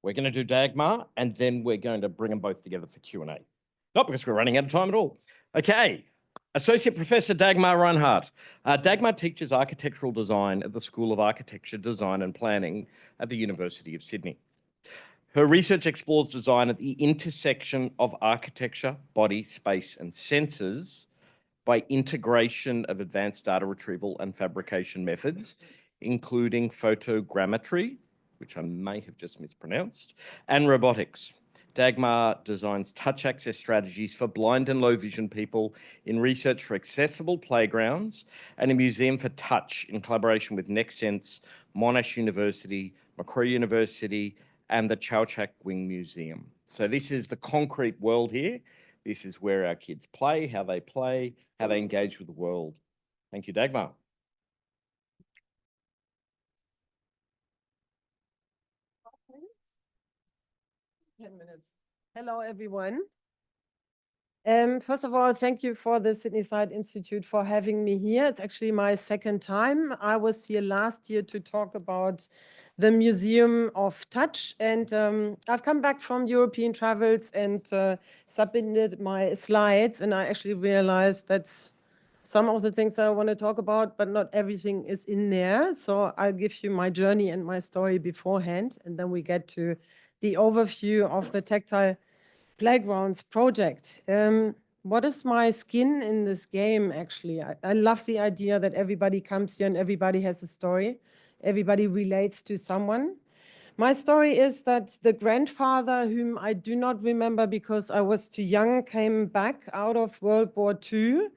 We're going to do Dagmar, and then we're going to bring them both together for Q&A. Not because we're running out of time at all. Okay. Associate Professor Dagmar Reinhardt. Dagmar teaches architectural design at the School of Architecture, Design and Planning at the University of Sydney. Her research explores design at the intersection of architecture, body, space, and sensors by integration of advanced data retrieval and fabrication methods, including photogrammetry, which I may have just mispronounced, and robotics. Dagmar designs touch access strategies for blind and low vision people in research for accessible playgrounds and a museum for touch in collaboration with Nextsense, Monash University, Macquarie University, and the Chau Chak Wing Museum. So this is the concrete world here. This is where our kids play, how they engage with the world. Thank you, Dagmar. Hello, everyone. First of all, thank you for the Sydney Side Institute for having me here. It's actually my second time. I was here last year to talk about the Museum of Touch, and I've come back from European travels and submitted my slides, and I actually realized that's some of the things I want to talk about, but not everything is in there. So I'll give you my journey and my story beforehand, and then we get to the overview of the Tactile Playgrounds project. What is my skin in this game, actually? I love the idea that everybody comes here and everybody has a story. Everybody relates to someone. My story is that the grandfather, whom I do not remember because I was too young, came back out of World War II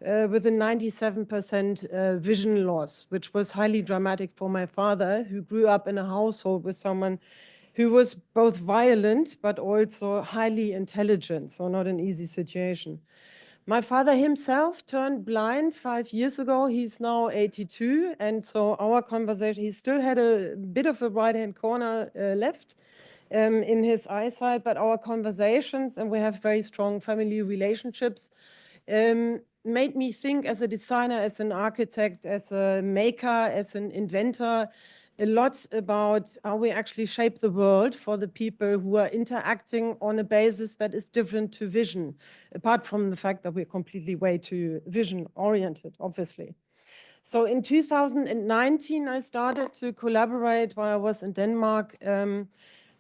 with a 97% vision loss, which was highly dramatic for my father, who grew up in a household with someone who was both violent but also highly intelligent, so not an easy situation. My father himself turned blind 5 years ago. He's now 82, and so our conversation, he still had a bit of a right-hand corner left in his eyesight, but our conversations, and we have very strong family relationships, made me think as a designer, as an architect, as a maker, as an inventor, a lot about how we actually shape the world for the people who are interacting on a basis that is different to vision, apart from the fact that we're completely way too vision oriented, obviously. So in 2019, I started to collaborate while I was in Denmark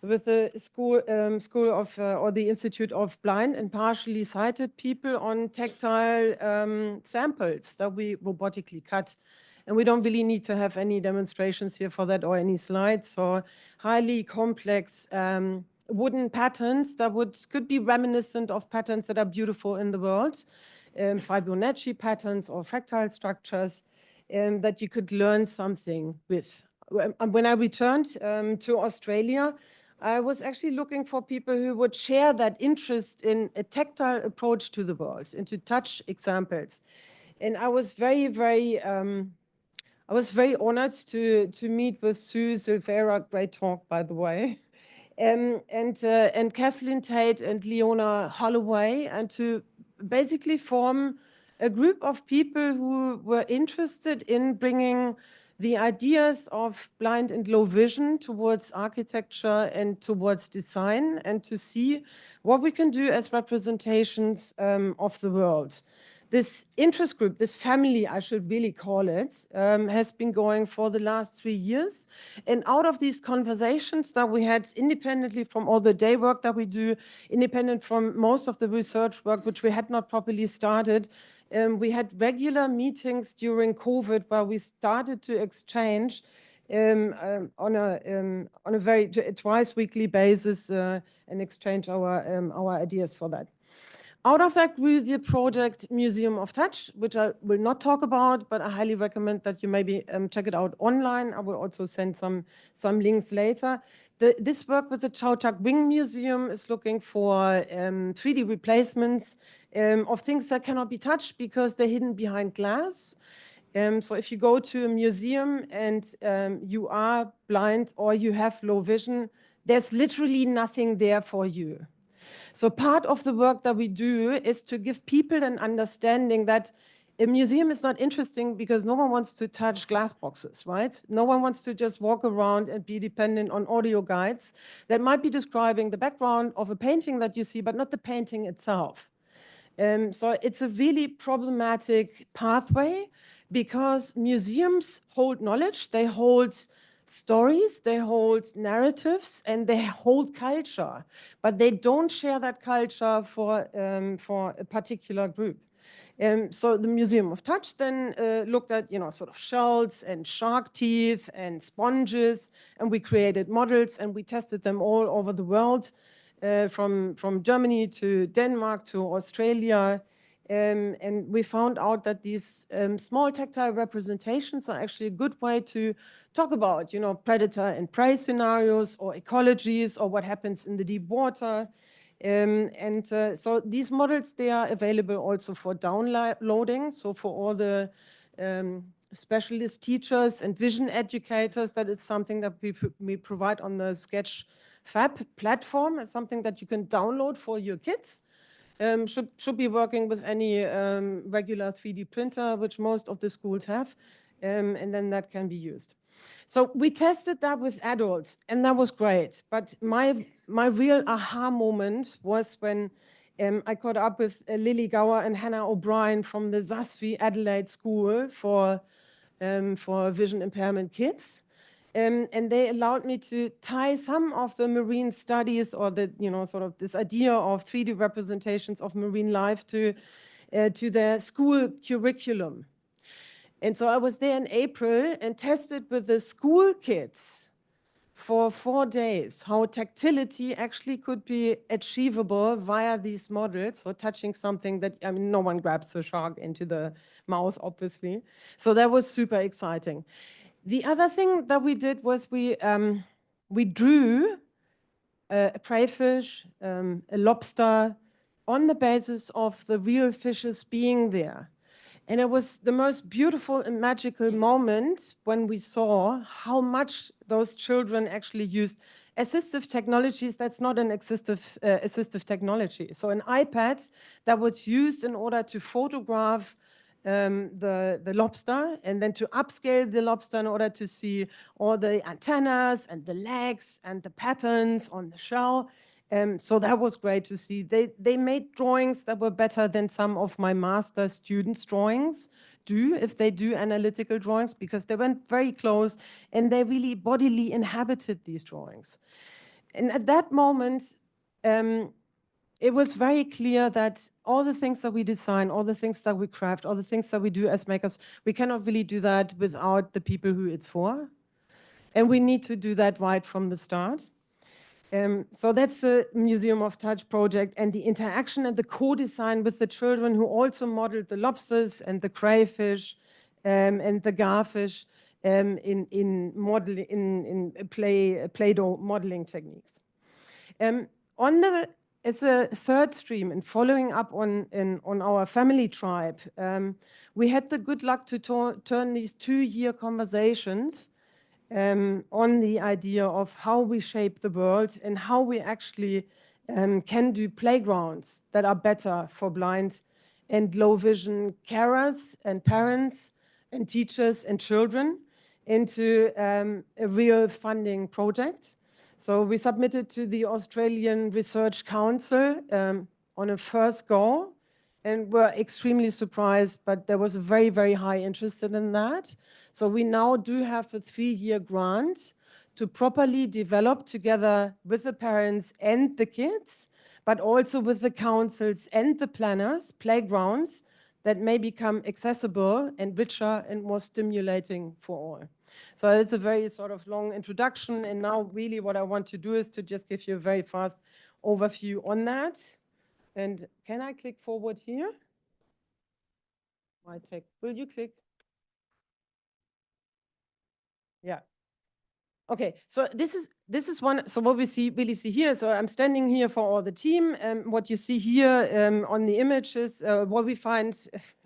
with the school of or the Institute of Blind and Partially Sighted people on tactile samples that we robotically cut. And we don't really need to have any demonstrations here for that or any slides. So highly complex wooden patterns that could be reminiscent of patterns that are beautiful in the world, Fibonacci patterns or fractal structures that you could learn something with. When I returned to Australia, I was actually looking for people who would share that interest in a tactile approach to the world, into touch examples. And I was very, very honored to meet with Sue Silvera, great talk, by the way, and Kathleen Tate and Leona Holloway, and to basically form a group of people who were interested in bringing the ideas of blind and low vision towards architecture and towards design, and to see what we can do as representations of the world. This interest group, this family, I should really call it, has been going for the last 3 years. And out of these conversations that we had independently from all the day work that we do, independent from most of the research work, which we had not properly started, we had regular meetings during COVID where we started to exchange on a very twice weekly basis and exchange our ideas for that. Out of that grew the project Museum of Touch, which I will not talk about, but I highly recommend that you maybe check it out online. I will also send some links later. This work with the Chau Chak Wing Museum is looking for 3D replacements of things that cannot be touched because they're hidden behind glass. So if you go to a museum and you are blind or you have low vision, there's literally nothing there for you. So part of the work that we do is to give people an understanding that A museum is not interesting because no one wants to touch glass boxes, right? No one wants to just walk around and be dependent on audio guides that might be describing the background of a painting that you see, but not the painting itself. So it's a really problematic pathway because museums hold knowledge, they hold stories, they hold narratives, and they hold culture, but they don't share that culture for a particular group. So the Museum of Touch then looked at, sort of shells and shark teeth and sponges, and we created models and we tested them all over the world, from Germany to Denmark to Australia. And we found out that these small tactile representations are actually a good way to talk about, predator and prey scenarios or ecologies or what happens in the deep water. So these models, they are available also for downloading. So for all the specialist teachers and vision educators, that is something that we provide on the Sketch Fab platform. It's something that you can download for your kids. Should be working with any regular 3D printer, which most of the schools have, and then that can be used. So we tested that with adults, and that was great. But my real aha moment was when I caught up with Lily Gower and Hannah O'Brien from the ZASVI Adelaide School for vision impairment kids. And they allowed me to tie some of the marine studies or the, sort of this idea of 3D representations of marine life to their school curriculum. And so I was there in April and tested with the school kids for 4 days how tactility actually could be achievable via these models, so touching something that, no one grabs a shark into the mouth, obviously. So that was super exciting. The other thing that we did was we drew a crayfish, a lobster, on the basis of the real fishes being there. And it was the most beautiful and magical moment when we saw how much those children actually used assistive technologies. That's not an assistive technology. So an iPad that was used in order to photograph the lobster, and then to upscale the lobster in order to see all the antennas and the legs and the patterns on the shell. So that was great to see. They made drawings that were better than some of my master students' drawings do, if they do analytical drawings, because they went very close and they really bodily inhabited these drawings. And at that moment, it was very clear that all the things that we design, all the things that we craft, all the things that we do as makers, we cannot really do that without the people who it's for. And we need to do that right from the start. So that's the Museum of Touch project, and the interaction and the co-design with the children who also modeled the lobsters and the crayfish and the garfish in Play-Doh modeling techniques. As a third stream, and following up on our family tribe, we had the good luck to turn these 2-year conversations on the idea of how we shape the world and how we actually can do playgrounds that are better for blind and low vision carers and parents and teachers and children into a real funding project. So we submitted to the Australian Research Council on a first go, and were extremely surprised, but there was a very, very high interest in that. So we now do have a 3-year grant to properly develop together with the parents and the kids, but also with the councils and the planners, playgrounds that may become accessible and richer and more stimulating for all. So it's a very sort of long introduction, and now really what I want to do is to just give you a very fast overview on that. And can I click forward here? Will you click? Yeah. Okay, so this is one. So what we really see here. So I'm standing here for all the team. What you see here on the image is what we find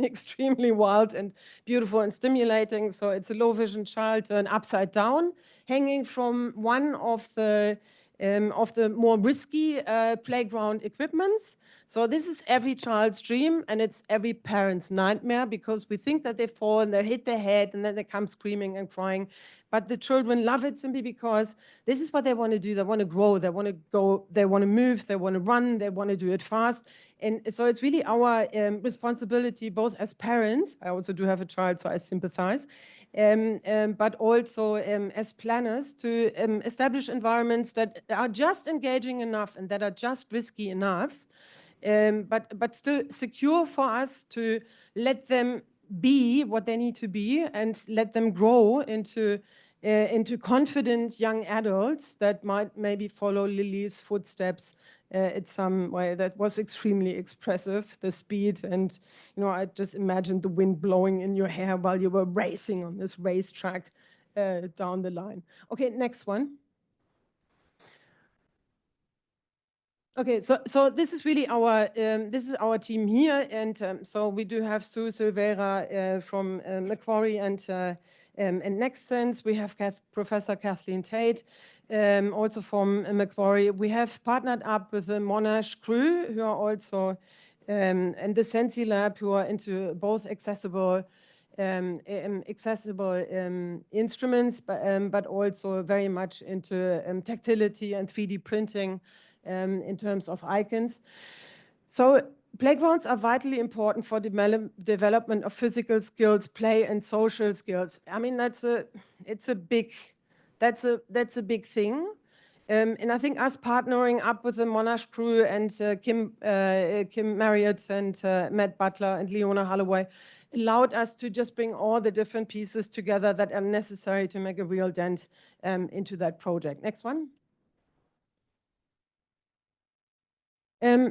extremely wild and beautiful and stimulating. So it's a low vision child turned upside down, hanging from one of the of the more risky playground equipments. So this is every child's dream, and it's every parent's nightmare, because we think that they fall and they hit their head and then they come screaming and crying. But the children love it simply because this is what they want to do. They want to grow, they want to go, they want to move, they want to run, they want to do it fast. And so it's really our responsibility, both as parents, I also do have a child, so I sympathize, but also as planners, to establish environments that are just engaging enough and that are just risky enough, but still secure for us to let them be what they need to be and let them grow into confident young adults that might maybe follow Lily's footsteps in some way. That was extremely expressive, the speed, and I just imagined the wind blowing in your hair while you were racing on this racetrack down the line. Okay, next one. Okay, so this is really our team here, and so we do have Sue Silveira from Macquarie and Nextsense. We have Professor Kathleen Tate, also from Macquarie. We have partnered up with the Monash crew, who are also and the Sensi Lab, who are into both accessible instruments, but also very much into tactility and 3D printing. In terms of icons. So playgrounds are vitally important for development of physical skills, play, and social skills. I mean, that's a big thing. And I think us partnering up with the Monash crew and Kim Marriott and Matt Butler and Leona Holloway allowed us to just bring all the different pieces together that are necessary to make a real dent into that project. Next one.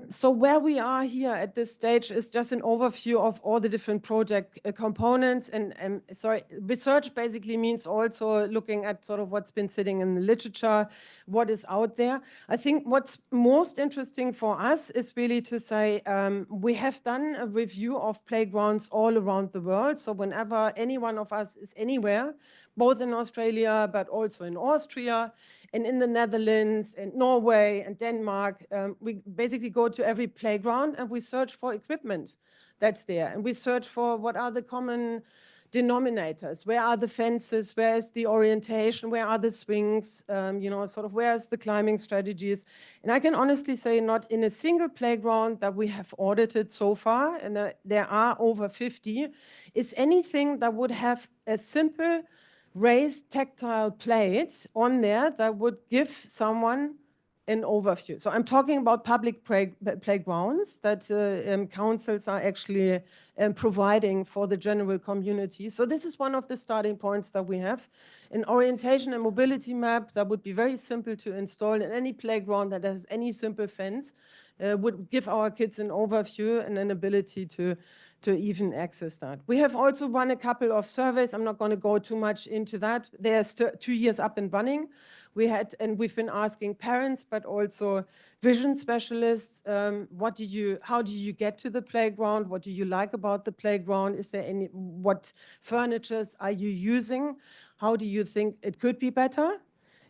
So where we are here at this stage is just an overview of all the different project components. And sorry, research basically means also looking at sort of what's been sitting in the literature, what is out there. I think what's most interesting for us is really to say we have done a review of playgrounds all around the world. So whenever any one of us is anywhere, both in Australia, but also in Austria, and in the Netherlands and Norway and Denmark, we basically go to every playground and we search for equipment that's there. And we search for what are the common denominators, where are the fences, where is the orientation, where are the swings, sort of where's the climbing strategies. And I can honestly say not in a single playground that we have audited so far, and there are over 50, is anything that would have a simple raised tactile plate on there that would give someone an overview. So I'm talking about public playgrounds that councils are actually providing for the general community. So this is one of the starting points that we have. An orientation and mobility map that would be very simple to install in any playground that has any simple fence would give our kids an overview and an ability to even access that. We have also run a couple of surveys. I'm not going to go too much into that. They're 2 years up and running. We've been asking parents, but also vision specialists, how do you get to the playground? What do you like about the playground? Is there what furnitures are you using? How do you think it could be better?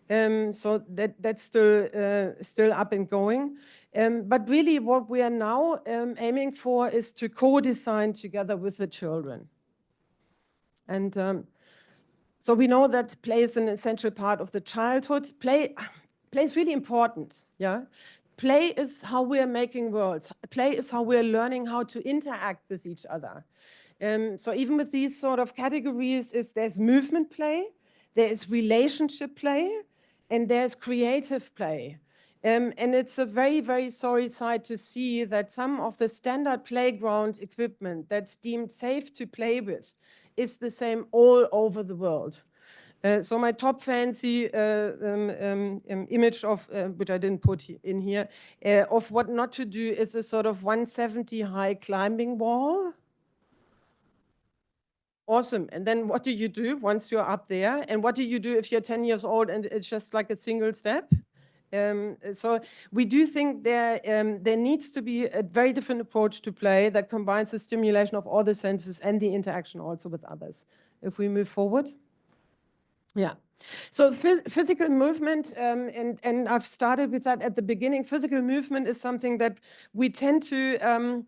So that's still up and going. But really what we are now aiming for is to co-design together with the children. And so we know that play is an essential part of the childhood. Play is really important, yeah? Play is how we are making worlds. Play is how we are learning how to interact with each other. So even with these sort of categories, there's movement play, there is relationship play, and there's creative play. And it's a very, very sorry sight to see that some of the standard playground equipment that's deemed safe to play with is the same all over the world. So my top fancy image of, which I didn't put in here, of what not to do is a sort of 170 high climbing wall. Awesome. And then what do you do once you're up there? And what do you do if you're 10 years old and it's just like a single step? So we do think there needs to be a very different approach to play that combines the stimulation of all the senses and the interaction also with others. If we move forward. Yeah. So physical movement, and I've started with that at the beginning. Physical movement is something that we tend to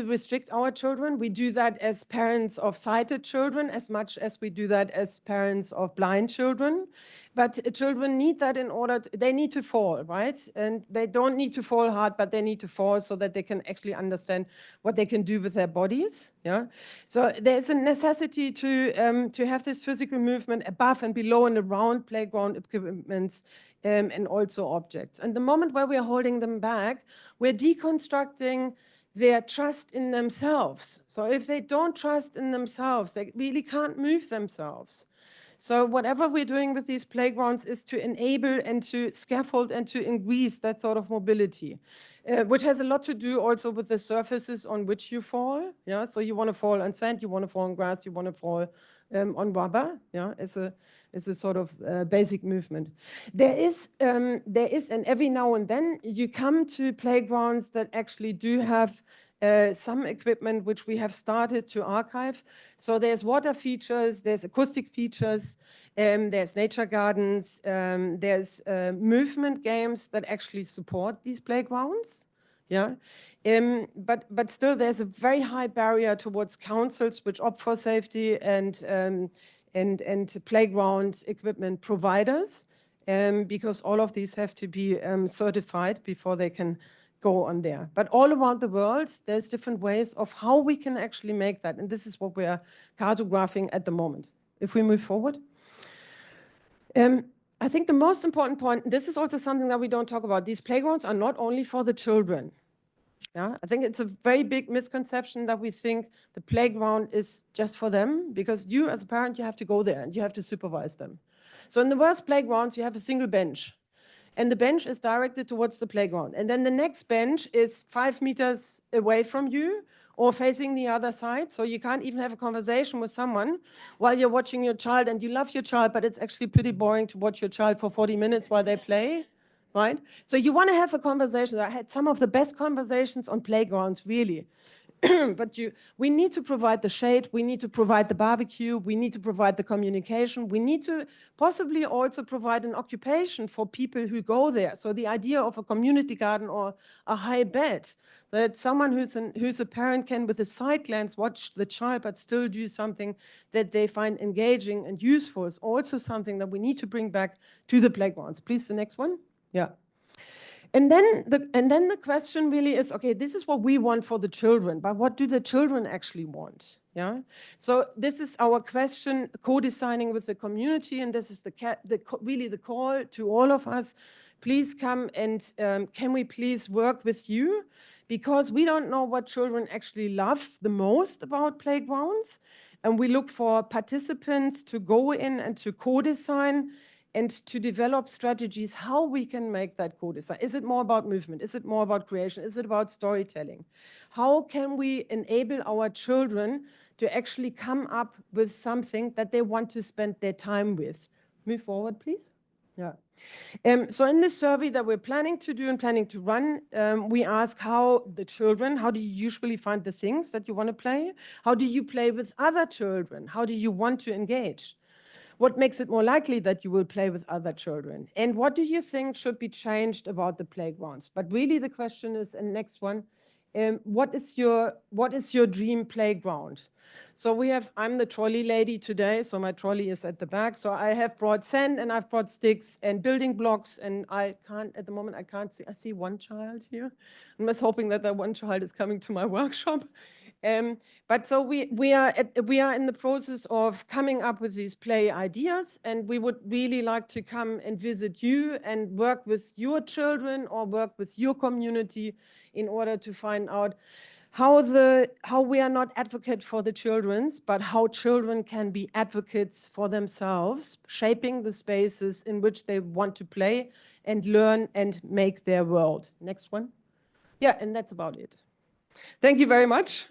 restrict our children. We do that as parents of sighted children as much as we do that as parents of blind children. But children need that in order they need to fall, right? And they don't need to fall hard, but they need to fall so that they can actually understand what they can do with their bodies. Yeah. So there's a necessity to have this physical movement above and below and around playground equipments and also objects. And the moment where we are holding them back, we're deconstructing their trust in themselves. So if they don't trust in themselves, they really can't move themselves. So whatever we're doing with these playgrounds is to enable and to scaffold and to increase that sort of mobility, which has a lot to do also with the surfaces on which you fall. Yeah, so you want to fall on sand, you want to fall on grass, you want to fall on rubber. Yeah, it's a sort of basic movement. There is, and every now and then you come to playgrounds that actually do have some equipment which we have started to archive. So there's water features, there's acoustic features, there's nature gardens, there's movement games that actually support these playgrounds. Yeah, but still there's a very high barrier towards councils which opt for safety and playground equipment providers, because all of these have to be certified before they can go on there. But all around the world, there's different ways of how we can actually make that. And this is what we are cartographing at the moment. If we move forward. I think the most important point, this is also something that we don't talk about. These playgrounds are not only for the children. Yeah, I think it's a very big misconception that we think the playground is just for them, because you as a parent, you have to go there and you have to supervise them. So in the worst playgrounds, you have a single bench. And the bench is directed towards the playground. And then the next bench is 5 meters away from you or facing the other side. So you can't even have a conversation with someone while you're watching your child, and you love your child, but it's actually pretty boring to watch your child for 40 minutes while they play, right? So you want to have a conversation. I had some of the best conversations on playgrounds, really. But we need to provide the shade, we need to provide the barbecue, we need to provide the communication, we need to possibly also provide an occupation for people who go there. So the idea of a community garden or a high bed, that someone who's a parent can with a side glance watch the child but still do something that they find engaging and useful, is also something that we need to bring back to the playgrounds. Please, the next one. Yeah. And then the question really is, okay, this is what we want for the children, but what do the children actually want? Yeah. So this is our question, co-designing with the community, and this is really the call to all of us. Please come and can we please work with you? Because we don't know what children actually love the most about playgrounds, and we look for participants to go in and to co-design and to develop strategies how we can make that co-design. Is it more about movement? Is it more about creation? Is it about storytelling? How can we enable our children to actually come up with something that they want to spend their time with? Move forward, please. Yeah. So in this survey that we're planning to do and planning to run, we ask how do you usually find the things that you want to play? How do you play with other children? How do you want to engage? What makes it more likely that you will play with other children? And what do you think should be changed about the playgrounds? But really the question is, and next one, what is your dream playground? So I'm the trolley lady today, so my trolley is at the back. So I have brought sand and I've brought sticks and building blocks, and at the moment I can't see, I see one child here. I'm just hoping that one child is coming to my workshop. But so we are in the process of coming up with these play ideas, and we would really like to come and visit you and work with your children or work with your community in order to find out how we are not advocates for the children's, but how children can be advocates for themselves, shaping the spaces in which they want to play and learn and make their world. Next one. Yeah, and that's about it. Thank you very much.